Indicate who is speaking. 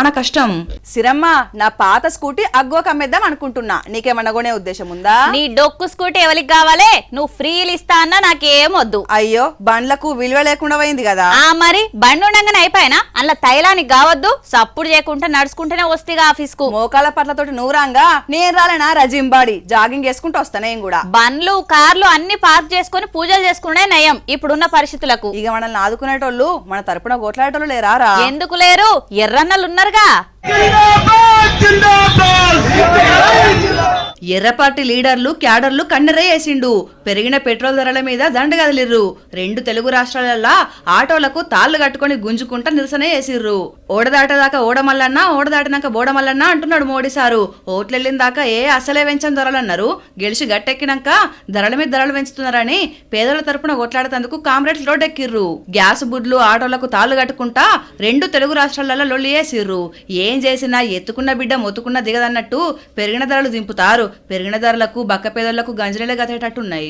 Speaker 1: మన కష్టం.
Speaker 2: సిరమ్మ, నా పాత స్కూటీ అగ్గోకి అమ్మేద్దాం అనుకుంటున్నా, నీకేమన్నా కొనే ఉద్దేశం ఉందా?
Speaker 3: నీ డొక్కు స్కూటీ ఎవరికి కావాలే? నువ్వు ఫ్రీలు ఇస్తా అన్నా నాకేం వద్దు.
Speaker 2: అయ్యో, బండ్లకు విలువ లేకుండా పోయింది కదా.
Speaker 3: మరి బండి ఉండగానే అయిపోయినా అలా తైలానికి కావద్దు. సప్పుడు చేయకుండా నడుచుకుంటేనే వస్తేగా ఆఫీస్ కు.
Speaker 2: మోకాల పట్లతోటి నూరంగా నేను రాలేనా రజింబాడి జాగింగ్ చేసుకుంటూ వస్తా నేను కూడా.
Speaker 3: బండ్లు కార్లు అన్ని పార్క్ చేసుకుని పూజలు చేసుకునే నయం ఇప్పుడున్న పరిస్థితులకు.
Speaker 2: ఇక మనల్ని ఆదుకునేటోళ్ళు మన తరపున కొట్లాడేటోళ్ళు లేరారా?
Speaker 3: ఎందుకు లేరు? ఎర్రన్నలు ఉన్నారుగా.
Speaker 1: ఎర్రపార్టీ లీడర్లు క్యాడర్లు కన్నెరేసిండు. పెరిగిన పెట్రోల్ ధరల మీద దండగదిలిర్రు. 2 తెలుగు రాష్ట్రాలల్లా ఆటోలకు తాళ్లు కట్టుకుని గుంజుకుంటా నిరసన చేసిర్రు. ఓడదాటదాకా ఓడమల్లన్నా, ఓడదాటినాక బోడమల్లన్నా అంటున్నాడు మోడీ సారు. ఓట్లెళ్ళిన దాకా అసలే వెంచని ధరలన్నారు. గెలిచి గట్టెక్కినాక ధరల మీద ధరలు పెంచుతున్నారని పేదల తరపున కొట్లాడేందుకు కామ్రేడ్స్ రోడ్డెక్కిర్రు. గ్యాస్ బుడ్లు ఆటోలకు తాళ్లు కట్టుకుంటా 2 తెలుగు రాష్ట్రాలలో లొల్లి చేసిర్రు. ఏం చేసినా ఎత్తుకున్న బిడ్డ మొత్తుకున్న దిగదన్నట్టు పెరిగిన ధరలు దింపుతారు. పెరిగిన ధరలకు బక్క పేదలకు గంజనీలు గతేటట్టున్నాయి.